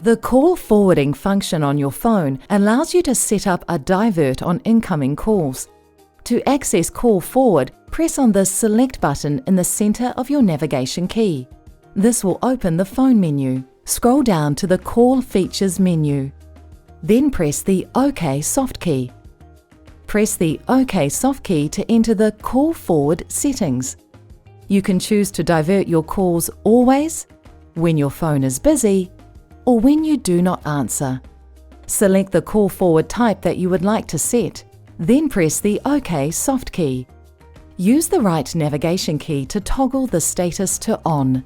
The call forwarding function on your phone allows you to set up a divert on incoming calls. To access Call Forward, press on the Select button in the center of your navigation key. This will open the phone menu. Scroll down to the Call Features menu. Then press the OK soft key. Press the OK soft key to enter the Call Forward settings. You can choose to divert your calls always, when your phone is busy, or when you do not answer. Select the call forward type that you would like to set, then press the OK soft key. Use the right navigation key to toggle the status to on.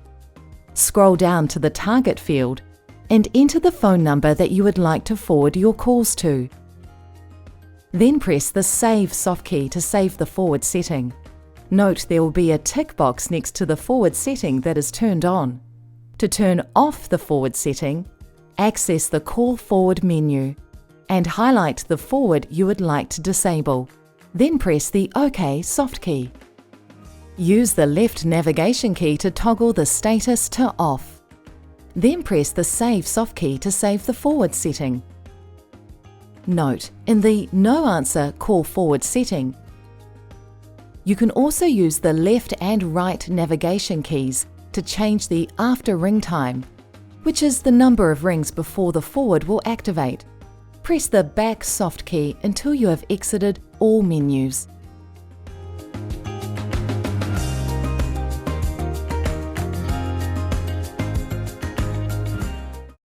Scroll down to the target field and enter the phone number that you would like to forward your calls to. Then press the Save soft key to save the forward setting. Note there will be a tick box next to the forward setting that is turned on. To turn off the forward setting, access the Call Forward menu and highlight the forward you would like to disable. Then press the OK soft key. Use the left navigation key to toggle the status to off. Then press the Save soft key to save the forward setting. Note, in the No Answer Call Forward setting, you can also use the left and right navigation keys to change the after ring time, which is the number of rings before the forward will activate. Press the back soft key until you have exited all menus.